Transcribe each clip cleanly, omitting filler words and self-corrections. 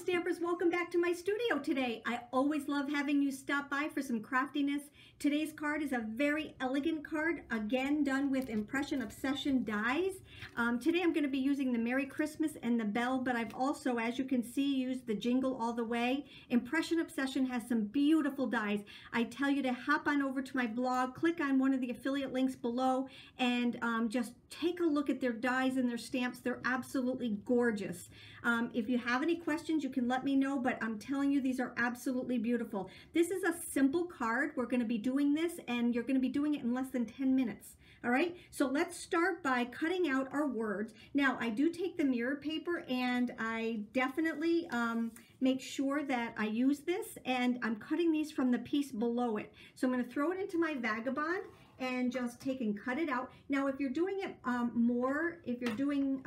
Stampers, welcome back to my studio today. I always love having you stop by for some craftiness. Today's card is a very elegant card, again done with Impression Obsession dies. Today I'm going to be using the Merry Christmas and the bell, but I've also, as you can see, used the Jingle All the Way. Impression Obsession has some beautiful dies. I tell you to hop on over to my blog, click on one of the affiliate links below, and just take a look at their dies and their stamps. They're absolutely gorgeous. If you have any questions, you can let me know, but I'm telling you, these are absolutely beautiful. This is a simple card. We're going to be doing this, and you're going to be doing it in less than 10 minutes. All right, so let's start by cutting out our words. Now, I do take the mirror paper, and I definitely make sure that I use this, and I'm cutting these from the piece below it. So I'm going to throw it into my Vagabond and just take and cut it out. Now, if you're doing it if you're doing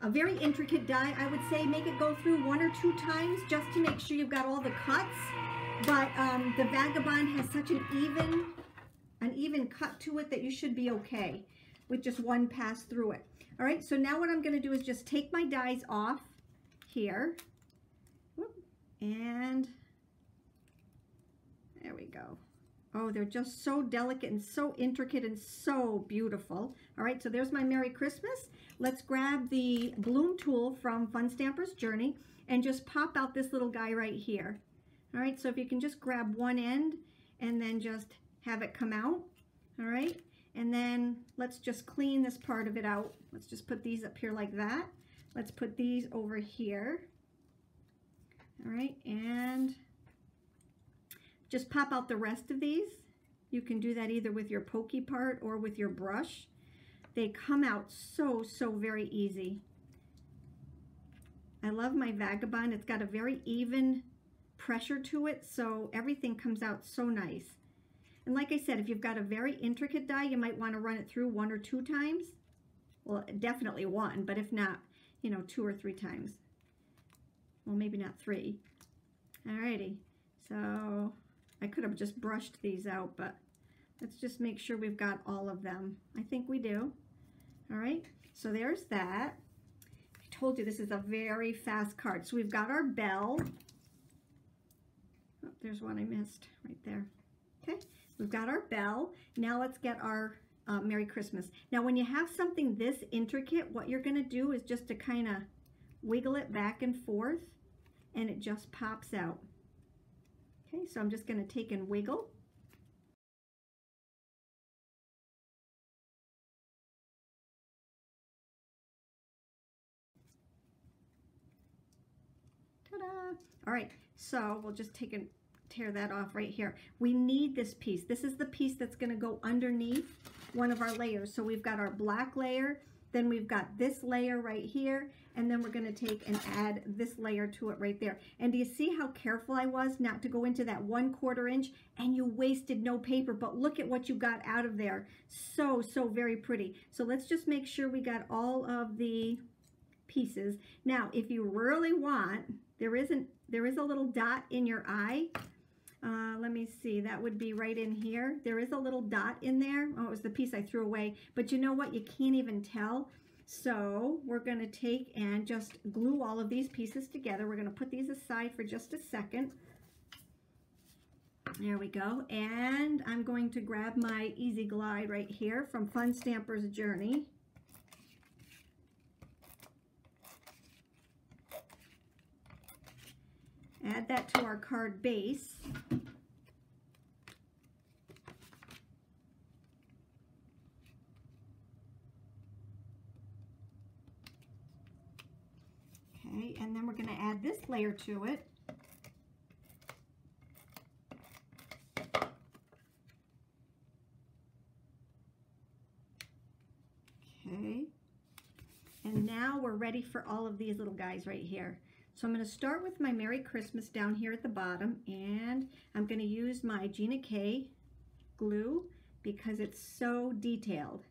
a very intricate die, I would say make it go through 1 or 2 times just to make sure you've got all the cuts. But the Vagabond has such an even cut to it that you should be okay with just one pass through it. All right, so now what I'm going to do is just take my dies off here. And there we go. Oh, they're just so delicate and so intricate and so beautiful. All right, so there's my Merry Christmas. Let's grab the bloom tool from Fun Stamper's Journey and just pop out this little guy right here. All right, so if you can just grab one end and then just have it come out. All right, and then let's just clean this part of it out. Let's just put these up here like that. Let's put these over here. All right, and just pop out the rest of these. You can do that either with your pokey part or with your brush. They come out so very easy. I love my Vagabond. It's got a very even pressure to it, so everything comes out so nice. And like I said, if you've got a very intricate die, you might want to run it through 1 or 2 times. Well, definitely 1, but if not, you know, 2 or 3 times. Well, maybe not 3. Alrighty, so I could have just brushed these out, but let's just make sure we've got all of them. I think we do. All right, so there's that. I told you this is a very fast card. So we've got our bell. Oh, there's one I missed right there. Okay, we've got our bell. Now let's get our Merry Christmas. Now when you have something this intricate, what you're gonna do is just to kind of wiggle it back and forth, and it just pops out. Okay, so I'm just going to take and wiggle. Ta-da! All right, so we'll just take and tear that off right here. We need this piece. This is the piece that's going to go underneath one of our layers. So we've got our black layer, then we've got this layer right here, and then we're going to take and add this layer to it right there. And do you see how careful I was not to go into that 1/4 inch, and you wasted no paper, but look at what you got out of there. So very pretty. So let's just make sure we got all of the pieces. Now, if you really want, there is a little dot in your eye. Let me see, that would be right in here. There is a little dot in there. Oh, it was the piece I threw away. But you know what? You can't even tell. So we're going to take and just glue all of these pieces together. We're going to put these aside for just a second. There we go. And I'm going to grab my Easy Glide right here from Fun Stamper's Journey. Add that to our card base. Okay, and then we're going to add this layer to it. Okay, and now we're ready for all of these little guys right here. So I'm going to start with my Merry Christmas down here at the bottom, and I'm going to use my Gina K glue because it's so detailed.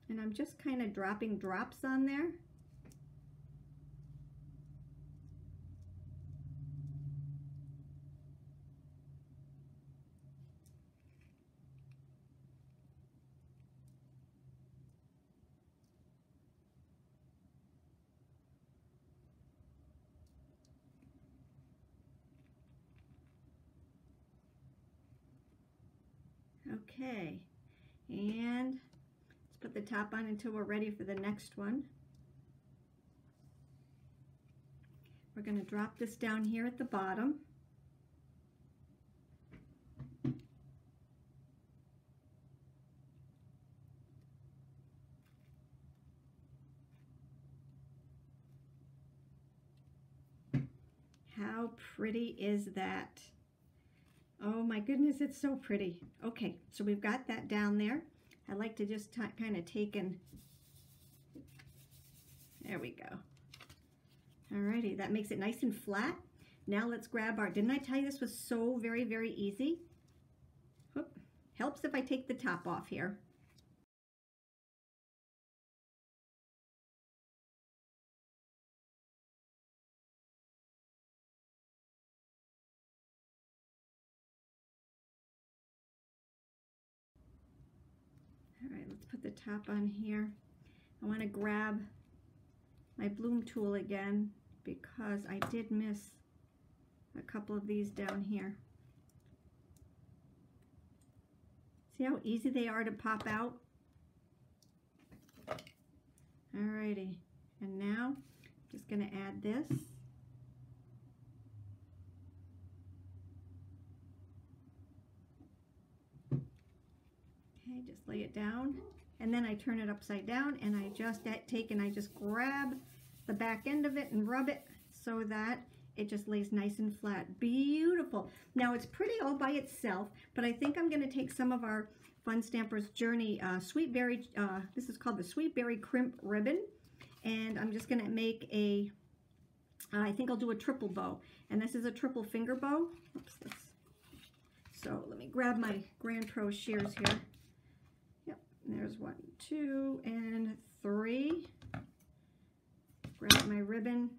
And I'm just kind of dropping drops on there. Okay, and let's put the top on until we're ready for the next one. We're going to drop this down here at the bottom. How pretty is that? Oh my goodness, it's so pretty. Okay, so we've got that down there. I like to just kind of take and, there we go. Alrighty, that makes it nice and flat. Now let's grab our, didn't I tell you this was so very, very easy? Whoop. Helps if I take the top off here. Alright, let's put the top on here. I want to grab my bloom tool again because I did miss a couple of these down here. See how easy they are to pop out? Alrighty, and now I'm just going to add this. Okay, just lay it down, and then I turn it upside down, and I just take and I just grab the back end of it and rub it so that it just lays nice and flat. Beautiful. Now it's pretty all by itself, but I think I'm going to take some of our Fun Stampers Journey Sweet Berry, this is called the Sweet Berry Crimp Ribbon, and I'm just going to make a, I think I'll do a triple bow, and this is a triple finger bow. Oops, so let me grab my Grand Pro shears here. Yep, there's 1, 2, and 3. Grab my ribbon.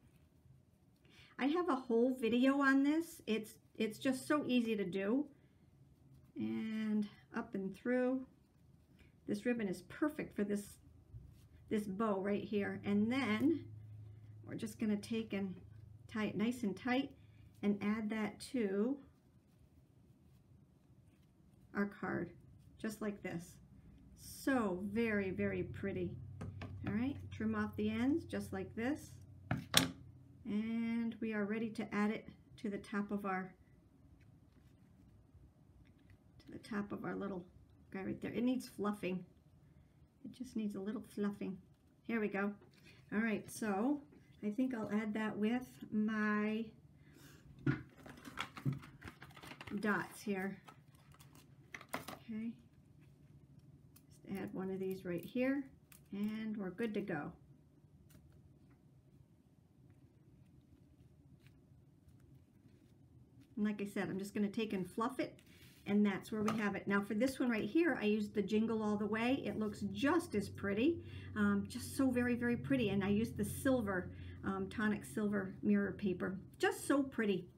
I have a whole video on this. It's just so easy to do. And up and through. This ribbon is perfect for this bow right here. And then we're just going to take and tie it nice and tight and add that to our card, just like this. So very, very pretty. All right, trim off the ends just like this, and we are ready to add it to the top of our little guy right there. It needs fluffing. It just needs a little fluffing. Here we go. All right, so I think I'll add that with my dots here. Okay, just add one of these right here. And we're good to go. And like I said, I'm just going to take and fluff it, and that's where we have it. Now for this one right here, I used the Jingle All the Way. It looks just as pretty, just so very, very pretty. And I used the silver, tonic silver mirror paper. Just so pretty.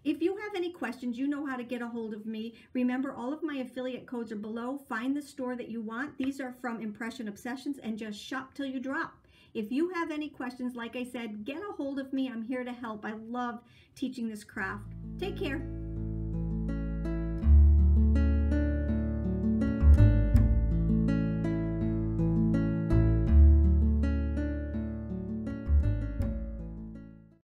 If you have any questions, you know how to get a hold of me. Remember, all of my affiliate codes are below. Find the store that you want. These are from Impression Obsessions, and just shop till you drop. If you have any questions, like I said, get a hold of me. I'm here to help. I love teaching this craft. Take care.